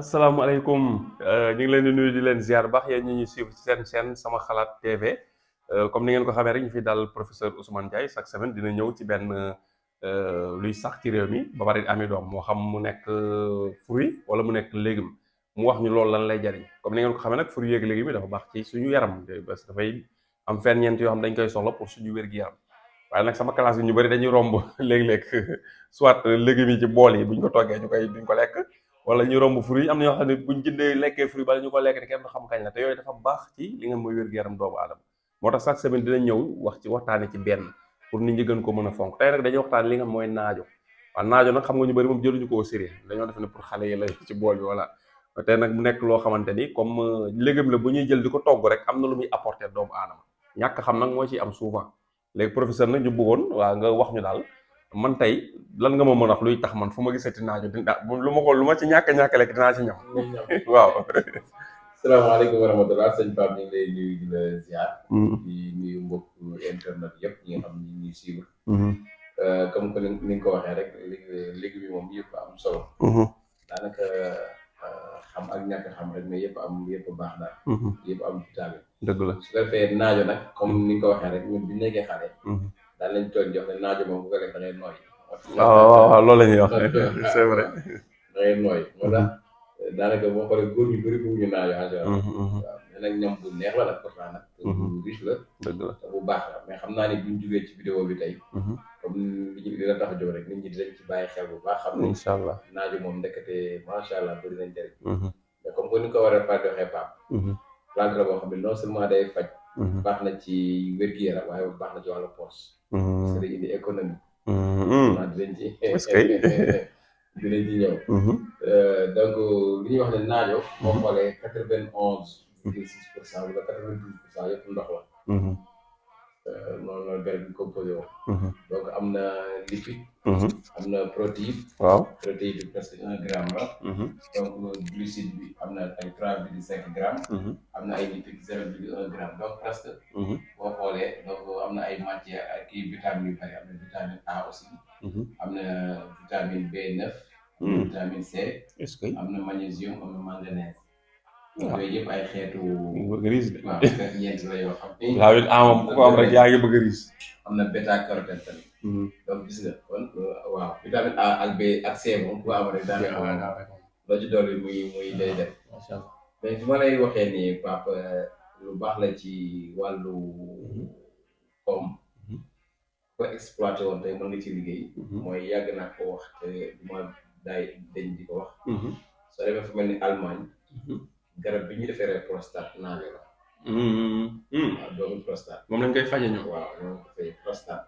asalaamaaleykum ñu ngi leen di nuyu di leen ziar baax yéen ñi ñuy suivre ci seen chaîne sama xalaat TV comme ni ngeen ko xamee rek ñu fi dal professeur Ousmane Ndiaye chaque semaine dina ñëw ci benn luy sax ci réew mi ba pare ami doom moo xam mu nekk fruit wala mu nekk légume mu wax ñu loolu lan lay jariñ comme ni ngeen ko xamee nag fruit yeeg légumes yi dafa baax ci suñu yaram parce que dafay am ferñeent yoo xam dañ koy soxla pour suñu wér-gi-yaram waaye nag sama classe bi ñu bëri dañuy romb léeg-léeg soit légumes yi ci bool yi buñ ko toggee duñ ko lekk wala ñu romb fruit yi am na ñoo xam ne buñ jëndee lekkee fruit bala ñu ko lekk te kenn du xam kañ la te yooyu dafa baax ci li nga mooy wér-gu-yaram doomu aadama moo tax chaque semaine dina ñëw waxtaane ci benn pour nit ñi gën ko mën a fonk tey nag dañuy waxtaan li nga mooy naajo waaw naajo nag xam nga ñu bëri moom jëluñu ko au sérieux dañoo def ne pour xale yi la ci bool bi voilà tey nag mu nekk loo xamante ni comme légume la bu ñuy jël di ko togg rek am na lu muy apporter doomu aadama ñàkk xam nag moo ciy am souvent léegi professeur nag ñu bëggoon waa nga wax ñu daal man tey lan nga ma mën a wax luy tax man fu ma gisati naajo lu ma ci ñàkk lekk dinaa ci ñam waaw. salaamaaleykum wa rahmatulah sëñ Pape ñu ngi lay nuyu di la ziar. di nuyu mbokk internet yëpp ñi nga xam ni ñuy suivre. comme que ni nga ko waxee rek léegi bi moom yëpp am solo. daanaka xam ak ñàkk xam rek mais yëpp baax daal. yëpp am vitamine. dëgg la su ko defee naajo nag comme ni nga ko waxee rek ñun bi ñu nekkee xale. daal lañ toog jox ne naajo moom bu ko lekk da ngay nooy. waaw loolu la ñuy wax c'est vrai. da ngay nooy moo tax daanaka boo xoolee góor ñu bëri bëgguñu naajo en général. waaw mais nag ñoom bu neex la nag pourtant nag. bu riche la. dëgg la te bu baax la mais xam naa ni buñ jugee ci vidéo bi tey. comme li ñu dina tax a jóg rek nit ñi dinañ ci bàyyi xel bu baax. xam ne incha allah naajo moom ndekete macha allah bëri nañ njëriñ. mais comme que ni ko war a fàtte waxee Pape. plante la boo xam ne non seulement day faj. baax na ci wér-gu-yaram waaye baax na ci wàllu poche. parce que day indi économie. waaw dinañ ci. est-ce que dinañ ci ñëw. donc li ñuy wax ne naajo. boo xoolee 91,6% wala 92% yëpp ndox la. noonu la garab bi composé woo. donc am na lipide. am na protéine. waaw protéine bi presque 1 gramme la. donc glucide bi am na ay 3,5 grammes. am na ay lipide 0,1 gramme donc presque. boo xoolee donc am na ay matières ak kii vitamines yu bëri am na vitamine A aussi. am na vitamine B9. am na vitamine C. est-ce que am na magnésium am na manganèse. waaw yooyu yëpp ay xeetu. bëgg riis de. waaw ñeent la yoo xam ni. waaw it moom ku ko am rek yaa ngi bëgg riis. am na bêta carotène tamit. donc gis nga kon waaw vitamine A ak B ak C moom ku ko am rek daanaka loo ci dolli muy day def. macha allah mais fi ma lay waxee nii Pape lu baax la ci wàllu koom. ko exploité woon tey mën nga ci liggéey. mooy yàgg naa ko wax te du ma dañ di ko wax. soo demee fu mel ni Allemagne. garab bi ñuy defaree prostate naajo la. waaw doomu prostate. moom lañ koy faje ñoom. waaw ñoo ko fay prostate.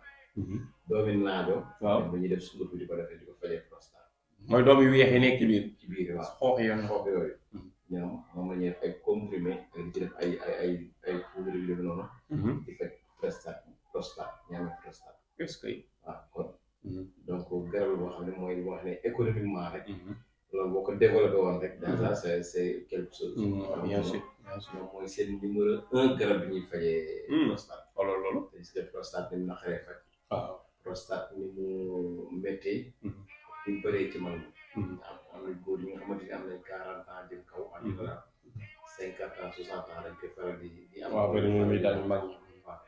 doomi naajo. waaw ba ñuy def sunguf di ko defee di ko fajee prostate. mooy doom yu weex yi nekk ci biir. ci biir waaw xoox yoon xoox yooyu. ñoom moom la ñuy def ay comprimé di ci def ay poudre yu demee noonu. di faj prostate ñaame prostate. est-ce que waaw kon. donc garab boo xam ne mooy li wax ne économiquement rek. loolu boo ko développé woon rek déjà c'est quelque chose. bien sûr moom mooy seen numéro 1 garab bi ñuy fajee. prostate wala loolu. te gis nga prostate ni mu naqaree faj. waaw prostate ni mu méttee. ni mu bëree ci man. am na góor yi nga xamante ni am nañ 40 ans jëm kaw. en général 50 ans 60 ans dañ koy faral di am. waaw bëri na muy daal mag ñi. waaw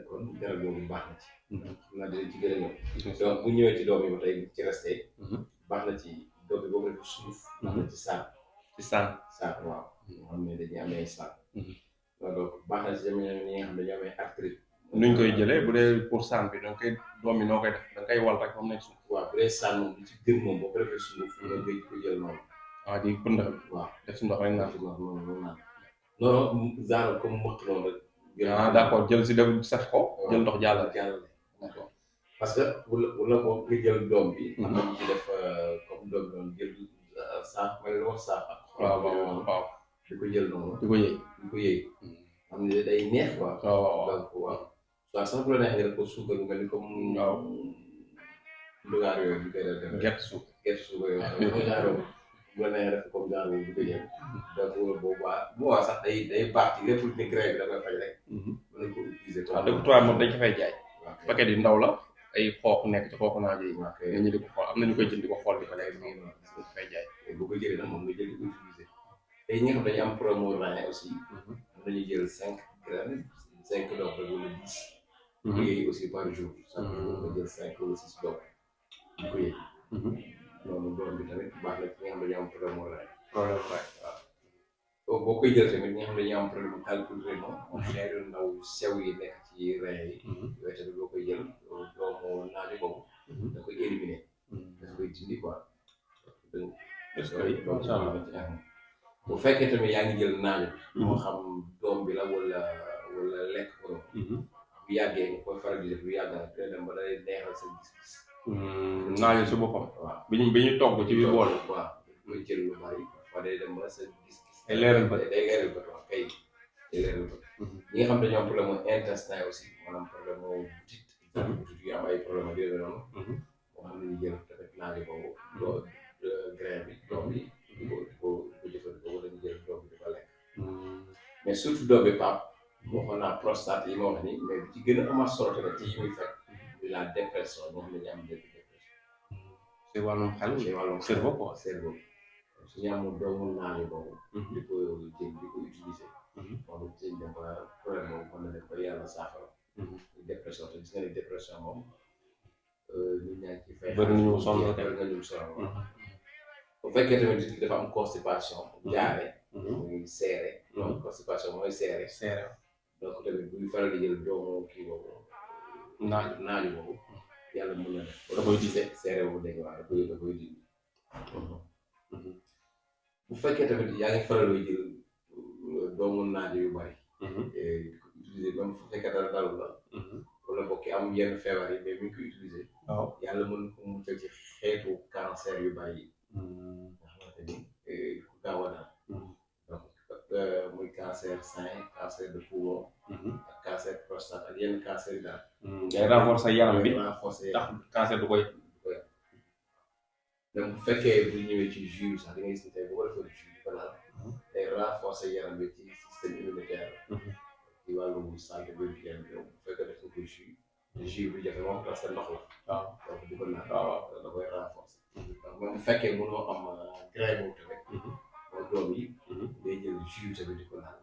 kon garab boobu baax na ci. xam naa dinañ ci gën a ñëw. donc bu ñëwee ci doom yi ba tey ci resté. baax na ci doom bi boobu rek suuf. baax na ci saan. ci saan. saan waaw. ñoo xam ne dañuy amee saan. donc baax na ci jamono ñi nga xam ne dañoo amee arthrite. nuñ koy jëlee bu dee pour saan bi da nga koy doom yi noo koy def da nga koy wal rek ba mu nekk suuf. waaw bu dee saan moom li ci gën moom boo ko defee suuf nga koy ko jël noonu. waaw di pëndax bi. waaw def si ndox rek naan. noonu naan. non genre comme mëq noonu rek. ah d'accord jël si dem sax ko. jël ndox jàllale. d'accord parce que bu la ko nga jël doom bi. am na ñu ci def comme doom bi noonu jël saaf ma ne la wax saaf ak. waaw di ko jël noonu. di ko yëy. di ko yëy. am na day neex quoi. waaw donc waaw. waaw sax bu la neexee nga def ko suukar bu mel ni comme. waaw. ndugaar yooyu bi koy def. gerte suuf. gerte suukar yooyu xam nga genre bu la neexee def ko comme genre bi ko jël. donc boobu bu waa sax day baax ci lépp ni grain bi da koy faj rek. mën nañu ko utiliser. waaw dëgg tubaab moom dañ ko fay jaay. waaw paquet yu ndaw la ay xoox nekk ci xooxu naajo yi. waaw nit ñi di ko xool am na ñu koy jënd di ko xool di ko lekk moom dañ ko fay jaay. boo ko jëlee nag moom nga jël di ko utiliser te ñi nga xam dañu am problème mu rein aussi mën nañu jël 5 graines 5 doses wala 10 di ko yëy aussi par jour chaque jour nga jël 5 wala 6 doses di ko yëy loolu doom bi tamit baax na ci ñi nga xam dañu am problème mu rein waaw boo koy jël tamit ñi nga xam dañu am problème mu calcul rénal moom xeetu ndaw sew yi nekk ci rein yi yooyu tamit boo koy jël doomu naaju boobu da koy éliminer da koy dindi quoi est-ce que macha allah bu fekkee tamit yaa ngi jël naaju moo xam doom bi la wala lekk ko bu yàggee nga koy faral di def lu yàgg nag dina dem ba day neexal sa gis-gis naaju si boppam waaw bi ñu togg ci biir bool waaw koy jël lu bari fa day dem ba sa gis-gis day leeral bët waaw kay day leeral bët ñi nga xam dañoo am problème mu intestin aussi maanaam problème mu butit butit yu am ay problème ak yooyu noonu moom mën nañu jël tamit naaju boobu doo grain bi doom bi di ko jëfandikoo wala ñu jël doom bi di ko lekk mais surtout doom bi pap waxoon naa prostate yi ma wax ni mais bi ci gën a amaat solo tamit ci yi muy fekk muy la dépression ñoo xam ne ñu am dépression ci wàllum xel ci wàllum cerveau quoi cerveau suñu amul doomu naaju boobu di ko jël di ko utiliser moom it dem ba problème boobu mën na def ba yàlla saafara dépression te gis nga ni dépression moom nit ñaa ngi ci fay bëri nañu sonn bëri nañu sonn bu fekkee tamit nit ki dafa am constipation jaare muy seere donc constipation mooy seere donc tamit buy faral di jël doomu kii boobu naaju boobu yàlla mën na def da koy dindi seere boobu dégg waa da koy dindi bu fekkee tamit yaa ngi faral di jël doomu naaju yu bari utiliser même bu fekkee dara dalu la wala bokki am yenn feebar yi mais mi ngi koy utiliser yàlla mën ko muccal ci xeetu cancer yu bari yi nga xamante ni ku gaaw a daal donc muy cancer sein cancer de poumon ak cancer prostate ak yenn cancer yi daal day renforcer yaram bi renforcer tax cancer du koy donc bu fekkee bu ñëwee ci jus sax da ngay gis ne tey bu ko defee jus di ko naan day renforcer yaram bi ci système immunitaire ci wàllu santé bi bu fekkee def nga ko jus bi jafe moom parce que ndox la donc di ko naan da koy renforcer donc même bu fekkee mënoo am grain boobu tamit mooy doom yi day jël jus tamit di ko naan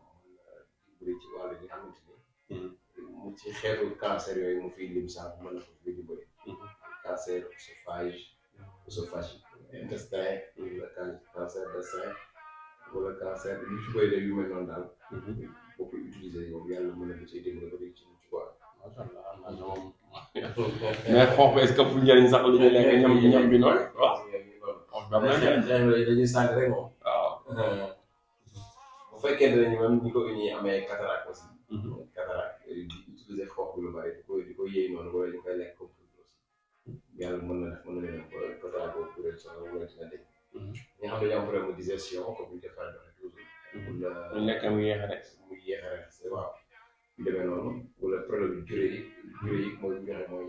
bu ci wàllu bi nga xamante ni mu ci xeetu cancer yooyu mu fiy lim sax mën na ko fi dimbali cancer œsophage intestin wala cancer de sein wala cancer yu ci koy def yu mel noonu daal boo koy utiliser yow yàlla mën na ci dimbali ba ci mucc quoi macha allah moom mais xoox bi est-ce que fu njëriñ sax li ñu lekk ñam bi noonu waaw dañuy sànni rek moom waaw bu fekkee ne même ñi ko ñuy amee cataracte aussi cataracte di utiliser xoox bi lu bari di ko yëy noonu wala ñu koy lekk comme yàlla mën na leen ko cataracte boobu bu leen soxla wala dina dégg ñi nga xam ne dañoo am problème de digestion comme ñu defar doxe toujours ñu lekk mu yéex a rek waaw yu demee noonu wala problème juré yi mooy ñu joxe mooy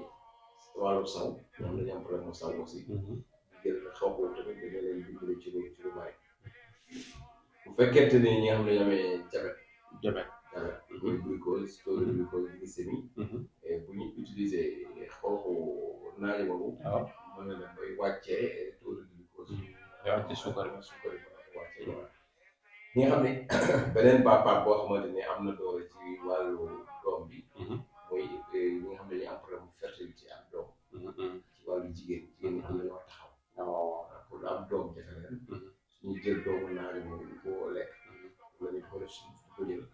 wàllu saw ñoom dañu am problème mu saw aussi jël xaw boobu tamit dañu leen dimbali ci lu bari bu fekkente ni ñi nga xam ne dañu amee diabète mooy glucose taux de glucose glycémie bu ñu utiliser xooxu naaju boobu mën na dem bay wàccee taux de glucose wàcce suukar yi wàccee ñi nga xam ne beneen baapaat boo xamante ne am na doole ci wàllu doom bi mooy ñi nga xam ne dañuy am problème fertilité ak doom ci wàllu jigéen ñi am nañoo taxaw pour am doom jafe leen suñu jël doomu naaju boobu di ko lekk wala ñu ko def suuf di ko jël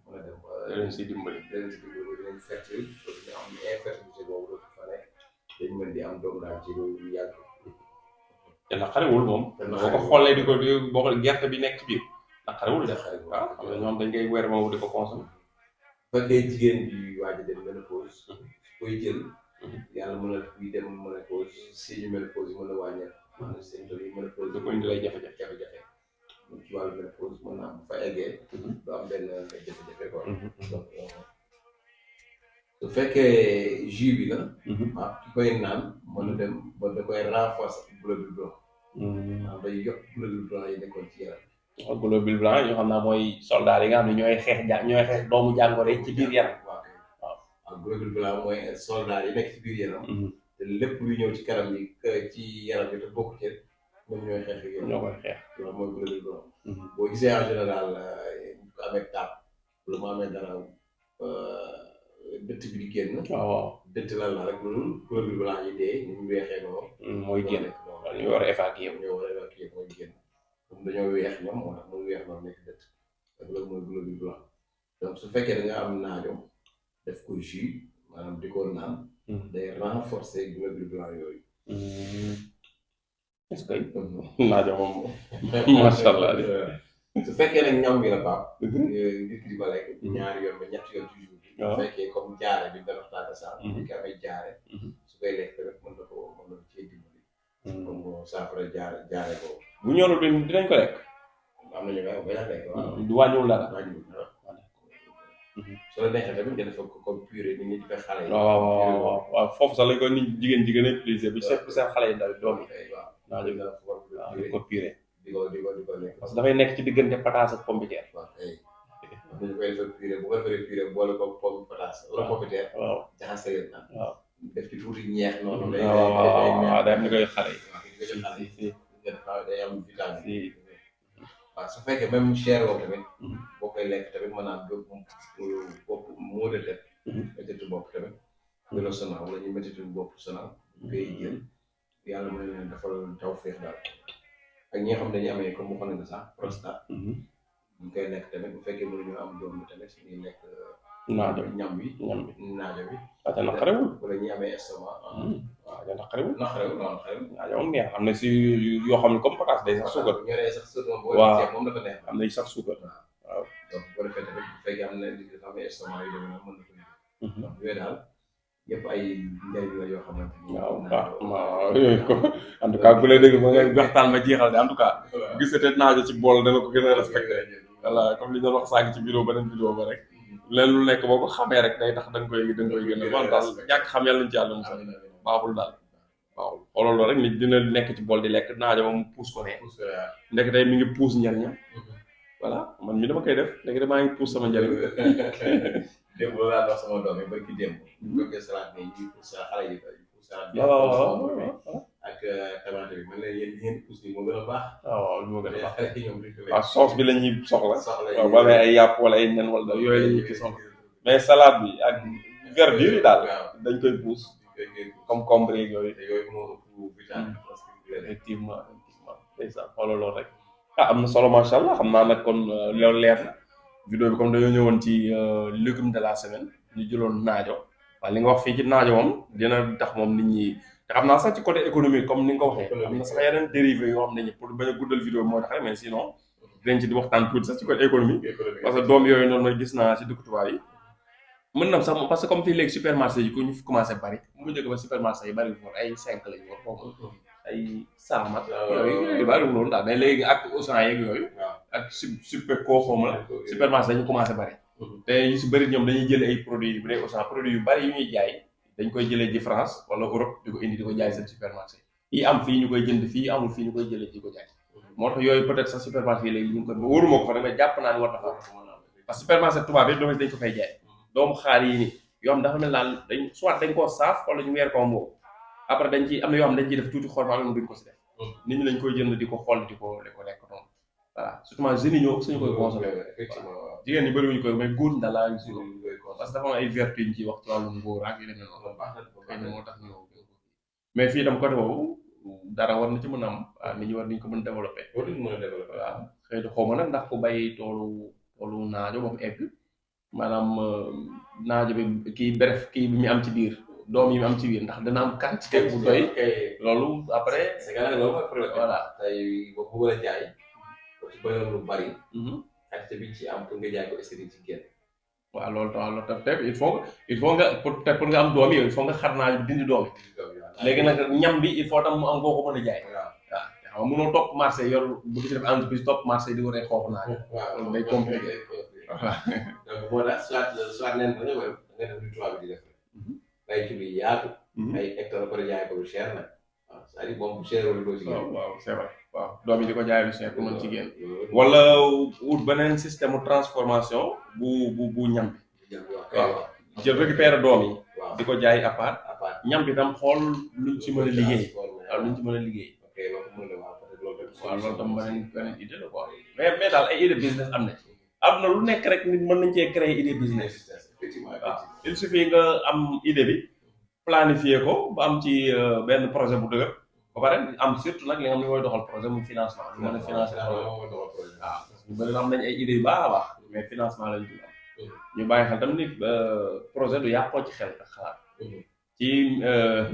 mën a dem ba leen si dimbali dinañ fertile dootuñu am infertilité boobu dootu fa nekk dañ mën di am doom daal ci lu yàgg te naqariwul moom boo ko xoolee di ko boo ko gerte bi nekk ci biir naqariwul de waaw xam nga ñoom dañ koy weer moom di ko consommer bu fekkee jigéen bi waaj a dem ménopause su koy jël yàlla mën a buy dem ménopause signe ménopause yi mën a wàññeeku maanaam symptômes yi ménopause da ko indi lay jafe-jafe ci wàllu ménopause mën naa am bu fa eggee du am benn jafe-jafe quoi donc su fekkee jus bi la ki koy naan mën na dem ba da koy renforcer globule blanc maanaam day yokk globule blanc yi nekkoon ci yaram globule blanc yoo xam naa mooy soldat yi nga xam ne ñooy xeex doomu jàngoro yi ci biir yaram waaw globule blanc mooy soldat yi nekk ci biir yaram te lépp luy ñëw ci kanam yi ci yaram bi te bokk ci ñoom ñooy xeex ak yow. ñoo koy xeex. loolu mooy globule blanc. boo gisee en général ku amee taab lu mu amee dara dëtt bi di génn. waaw dëtt lan la rek loolu globule blanc yi dee ñu weexee noonu. mooy génn waaw ñu war a évacuer ñoo war a évacuer mooy génn comme dañoo weex ñoom moo tax muy weex noonu nekk dëtt ak loolu mooy globule blanc donc su fekkee da nga am naajo def ko jus maanaam di ko naan. day renforcer globule blanc yooyu. est-ce que naajo moom macha allah. su fekkee nag ñam bi la Pape. nit ki di ko lekk ñaari yoon ba ñetti yoon ci jour bi. su fekkee comme jaare bi nga waxtaanee sax. nit ki amee jaare. su koy lekk tamit mën na ko cee dimbali. comme saafara jaare boobu. bu ñorul dinañ ko lekk. am na ñu koy bañ a lekk waaw. du wàññiwul dara. wàññiwul dara. su la neexee tamit nga def ko comme purée ni ñu defee xale yi. waaw foofu sax lañ ko nit jigéen a utilisé bu seen xale yi ndaw doom yi. waaw di ko purée. di ko lekk. parce que dafay nekk ci diggante pataas ak pomme de terre. waaw kay dañu koy defee purée bu ko defee purée boole ko pomme pataas wala pomme de terre. waaw jaxase leen naan. waaw def ci tuuti ñeex noonu. waaw day am ni koy xale yi. day am vitamine. waaw su fekkee même chair woo tamit. boo koy lekk tamit mën naa bopp moo de tête. métitu bopp tamit. di la sonal wala ñu métitu bopp sonal. ngay jël yàlla mën na leen defal tawfeex daal. ak ñi nga xam ne dañuy amee comme waxoon nañu sax prostate. ñu koy lekk tamit bu fekkee mënuñu am doom bi tamit ñuy lekk. naajo ñam bi. naajo bi. waaw te naqarewul. wala ñi amee estomac. waaw te naqarewul. naajo moom neex am na si yoo xam ne comme pataas day sax suukar. ñoree sax suukar. waaw moom dafa neex. am na sax suukar. waaw donc bu ko defee tamit bu fekkee am na nit dafa amee estomac yu demee noonu mën na ko indi. donc yooyu daal yëpp ay njëriñ la yoo xamante ni. waaw yooyu ko en tout cas bu lay dégg ma ngay waxtaan ma jeexal de en tout cas. gis nga te naajo ci bool dana ko gën a respecté. voilà comme li ñu doon wax sànq ci vidéo beneen vidéo ba rek. leen lu nekk boo ko xamee rek day tax da nga koy gën a man daal ñàkk xam yàlla nañu ci yàlla musal baaxul daal. waaw xoolal loolu rek nit dina nekk ci bool di lekk naajo moom puus ko ne. nekk tey mi ngi puus njariñam. voilà man mi dama koy def léegi damaa ngi puus sama njariñ. démb loolu laa wax sama doom yi ba ki démb. bu fekkee salade bi ñuy puus xale yi puus salade bi. ak tomate bi man la yéen ngeen puus nii moo gën a baax. waaw moo gën a baax xale yi ñoom duñ ko lekk. waaw sauce bi la ñuy soxla. waaw bu amee ay yàpp wala ay nen wala yooyu la ñuy ci soxla mais salade bi ak verdure yi daal dañ koy puus. comme concombre yeeg yooyu. yooyu moo ëpp vitamine. effectivement ndeysaan xoolal loolu rek. am na solo macha allah xam naa nag kon loolu leer na. vidéo bi comme dañoo ñëwoon ci légume de la semaine ñu jëloon naajo waaye li nga wax fii ci naajo moom dina tax moom nit ñi te xam naa sax ci côté économique comme ni nga ko waxee. am na sax yeneen dérivé yoo xam ne pour bañ a guddal vidéo bi moo tax rek mais sinon dinañ ci di waxtaan tuuti sax ci côté économique. parce que doom yooyu noonu gis naa ci dëkk tubaab yi. mën na sax parce que comme fii léegi supermarché yi ko ñu fi commencé bari mu njëkk ba supermarché yi bari woon ay 5 lañu woon foofu ay saamat yooyu bari woon daal mais léegi ak Auchan yeeg yooyu ak super koo xawma la supermarché dañu commencé bari te yu si bëri ñoom dañuy jël ay produits bu dee Auchan produits yu bari yu ñuy jaay dañ koy jëlee ji France wala Europe di ko indi di ko jaay seen supermarché yi am fii ñu koy jënd fii amul fii ñu koy jëlee di ko jaay moo tax yooyu peut-être sax supermarché yi léegi ñu ngi ko wóoruma ko fa mais jàpp naa ni war na fa parce que supermarché tubaab yi dañ ko fay jaay doomu xaar yi nii yoo xam dafa mel naan dañ soit dañ koo saaf wala ñu weer ko mboobu après dañ ci am na yoo xam dañ ciy def tuuti xool ba am duñ ko si def nit ñi lañ koy jënd di ko xool di ko lekk noonu voilà surtout jeunes yi ñoo suñu koy consommé jigéen ñi bëriwuñu koy mais góor ñi daal laa gis parce que dafa am ay vertu yu ñu ciy wax ci wàllum ngóor ak yu demee noonu xëy na moo tax ñu mais fii tam côté boobu dara war na ci mën a am waaw nit ñi war nañ ko mën a développé waaw xëy na xaw ma nag ndax ku bay toolu naajo ba mu egg maanaam naajo bi kii bref kii bi mu am ci biir doom yi mu am ci biir ndax dana am quantité bu doy loolu après c'est que loolu mooy problème voilà tey boo ko bëgg a jaay boo ci bëyoon lu bari quantité bi ci am pour nga jaay ko est-ce que ci génn waaw loolu te il faut nga pour nga am doom yi il faut nga xar naajo bi dindi doom yi léegi nag ñam bi il faut tam mu am boo ko mën a jaay waaw xam nga mënoo topp marché yor bu ci def entreprise topp marché di waree xooxu naajo loolu day compliqué voilà donc moo tax soit nen da nga koy da nga def lu tubaab bi di def ay ci lu yaatu. ay hectares ko jaay ko lu cher nag. waaw c'est-à-dire moom bu cher wala doo ci génn. waaw c'est vrai waaw doom yi di ko jaay lu cher pour mën ci génn. wala wut beneen système de transformation bu ñam bi. waaw jël récupérer doom yi. di ko jaay à part. ñam bi tam xool luñ ci mën a liggéey. waaw luñ ci mën a liggéey. ok loolu mën na waaw parce que waaw loolu tam beneen idée la quoi mais daal ay idée business am na ci am na lu nekk rek nit mën nañ cee créer idée business effectivement waaw il suffit nga am idée bi planifier ko ba am ci benn projet bu dëgër ba pare am surtout nag li nga xam ne mooy doxal projet muy financement lu mën a financer projet waaw ñu bëri am nañ ay idées yu baax a baax mais financement lañ ci am ñu bàyyi xel tamit ni projet du yàqoo ci xel ak xalaat ci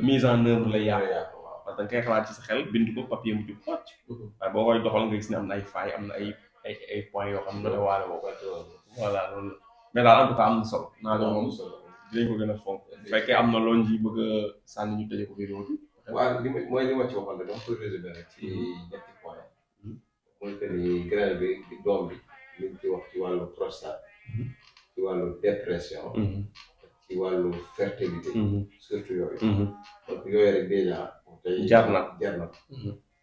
mise en œuvre lay yàqoo parce que da nga koy xalaat ci sa xel bind ko papier mu jub pàcc waaye boo koy doxal nga gis ne am na ay failles am na ay points yoo xam ne da waale boo voilà loolu mais daal en tout cas am na solo naa doon moom dinañ ko gën a fonk bu fekkee am na loon ji bëgg a sànni ñu tëjee ko vidéo bi waaw mooy li ma ci waxoon rek dama koy résumé rek ci ñetti point mooy que ni grêle bi doom bi liñ ci wax ci wàllu prostate ci wàllu dépression ci wàllu fertilité surtout yooyu donc yooyu rek déjà tey jar na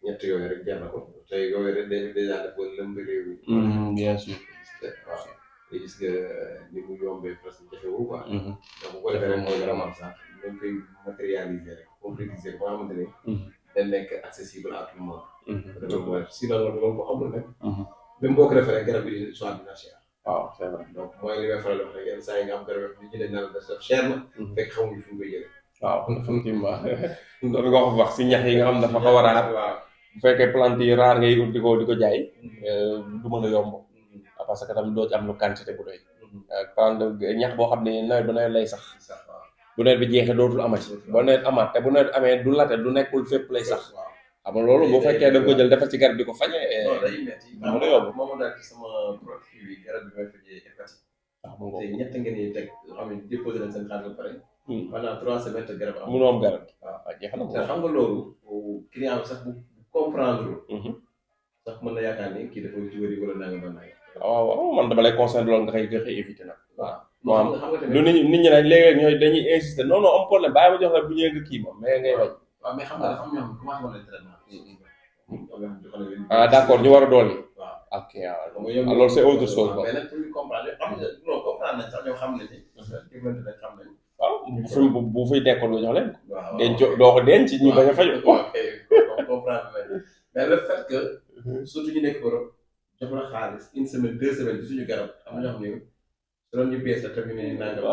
ñett yooyu rek jar na ko tey yooyu rek déjà dafa lëmb réew mi bien sûr waaw gis nga ni mu yombee presque jafewul quoi donc bu ko defee rek mooy vraiment sax dañ koy matérialiser rek concrétiser ba nga xamante ne dañ nekk accessible à tout le monde sinon loolu ko amul nag même boo ko defee rek garab yi soit dina cher waaw c'est vrai donc mooy li may faral di wax rek yenn saa yi nga am garab yi ñu dañ naan def cher na fekk xamuñu fi ñu koy jëlee waaw effectivement loolu nga wax si ñax yi nga xam dafa xaw a raar bu fekkee plante yi raar ngay ut di ko jaay du mën a yomb parce que tamit doo ci am lu quantité bu doy plante ñax boo xam ne nawet ba nawet lay sax bu nawet bi jeexee dootul amati ba nawet amaat te bu nawet amee du late du nekkul fépp lay sax xam nga loolu boo fekkee da nga ko jël defal ci garab di ko faje day metti mën a yomb moom daal ci sama produit bi garab bi may fajee hépatite te ñett ngeen di teg xam ne déposé nañ seen xaalis ba pare pendant 3 semaines te garab am mënoo am garab waaw jeex na te xam nga loolu client bi sax bu comprendre sax mën na yaakaar ni kii dafa ci wëri wala nanga ba nanga waaw man dama lay conseillé loolu nga koy éviter nag waaw xam nga tamit lu nit ñi nag léeg-léeg ñooy dañuy insister non am problème bàyyi ma jox la bu ñëwee nga kii ma mais ngay bañ waaw mais xam nga dafa am ñoo xam ne commencé woon nañ traitement d'accord ñu war a dool yi waaw ok waaw loolu c'est autre chose mais nag pour ñu comprendre xam nga non comprendre nañ sax ñoo xam ne ni diggante nañ xam nañ waaw bu fiy nekkoon nga jox leen waaw denc doo ko denc ñu bañ a faju comprendre nañ mais le fait que surtout ñu nekk Europe jox la xaalis une semaine 2 semaines ci suñu garab am na ñoo xam ne loolu ñu bees la tamit ne nangam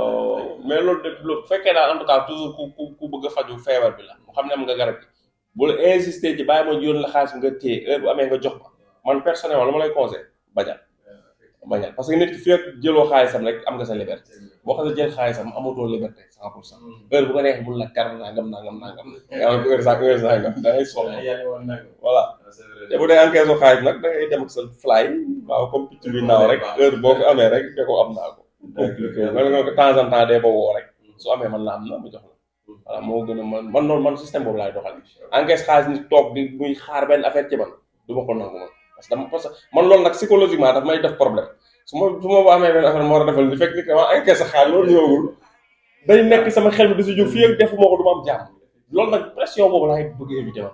mais loolu de bu fekkee daal en tout cas toujours ku bëgg a faju feebar bi la mu xam ne am nga garab bi bu la insister ci bàyyi ma yoon la xaalis nga téye heure bu amee nga jox ma man personnellement lu ma lay conseil bañal parce que nit ki fekk jëloo xaalisam rek am nga sa liberté boo xam ne jël xaalisam amatoo liberté 100% heure bu ko neexee bul la kar nangam nga am ko heure sangam da ngay soxla voilà te bu dee encaisse o xaalis nag da ngay dem ak sa fly waaw comme picc bi naaw rek heure boo ko amee rek te ko am naa ko compliqué nga ko temps en temps dee ba woo rek su amee man la am na mu jox la voilà moo gën a man noonu man système boobu laay doxal encaisse xaalis ni toog di muy xaar benn affaire ci man du ma ko nangu man parce que man loolu nag psychologiquement daf may def problème su ma amee benn affaire moo war a defal di fekk ni que ma encaisse xaalis loolu ñëwagul day nekk sama xel bi di si jóg fii ak defu moo ko du ma am jàmm loolu nag pression boobu laay bëgg éviter man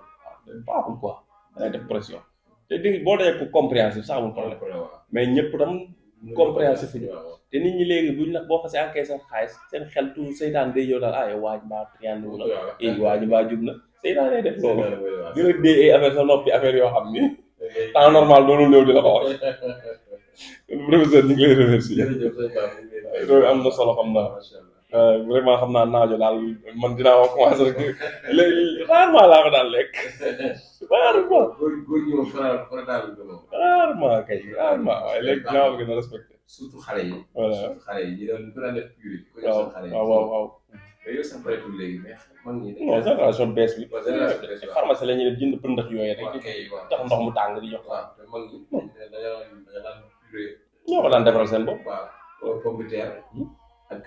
waaw baaxul quoi day def pression te di boo dee ko compréhensif sax amul problème mais ñëpp tam compréhensif ñu te nit ñi léegi buñ nag boo xasee encaisse xaalis seen xel tout seytaan day yow daal yow waaj mbaa triande wu na waaj mbaa jug na seytaan day def loolu di la dee ay affaire sa noppi affaire yoo xam ni temps normal doonul ñëw di la ko wax professeur ñu ngi lay remercier loolu am na solo xam naa vraiment xam naa naajo daal man dinaa wax commencé rek léegi rarement laa ko daal lekk rarement kay rarement waaye léegi dinaa ko gën a respecté surtout xale yi voilà surtout xale yi doon ko daan def purée ko waaw xale yi waaw mais yow sax paretul léegi mais man ñi non génération bees bi génération bees bi pharmacie la ñuy def jënd pëndax yooyu rek jox ndox mu tàng di jox waaw te man ñi dañoo daan purée ñoo ko daan defaral seen bopp waaw pomme de terre ak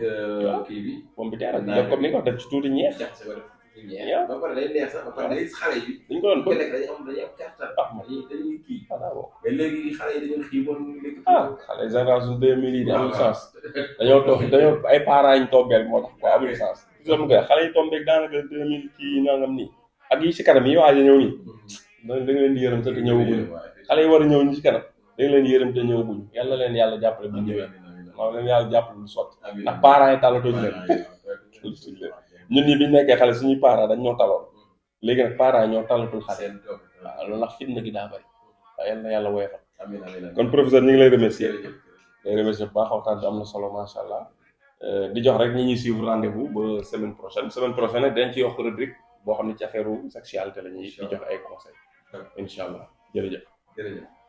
kii bi moom bi teel a def comme ni nga ko def ci tuuti ñeex jaxase ko def ñeex ba pare day neex sax ba pare day xale yi dañ ko doon bëgg dañuy am kàttan dañuy kii waaw mais léegi xale yi dañoo xiiboon léegi xale génération 2000 yi di amul sens dañoo ay parents yi ñu tombeel moo tax quoi amul sens gisoon nga xale yi tombeeg daanaka 2000 kii nangam nii ak yi ci kanam yi waaj a ñëw nii da nga leen di yërëm te ñëwaguñu xale yi war a ñëw ñi ci kanam da nga leen di yërëm te ñëwaguñu yàlla leen yàlla jàppale bu ñëwee waaw leen yàlla jàppale lu sotti ndax parents yi talatuñ leen ñun ñi biñ nekkee xale suñuy parents dañ ñoo taloon léegi nag parents yi ñoo talatul xale waaw loolu ndax fitna gi daa bari yal na yàlla woyofal. amiin amiin kon professeur ñu ngi lay remercier. jërëjëf lay remercier bu baax waxtaan bi am na solo macha allah. di jox rek ñi ñuy suivre rendez-vous ba semaine prochaine nag dañ ci yokk rubrique boo xam ne ci affaire sexualité la ñuy di jox ay conseils. incha allah jërëjëf. jërëjëf.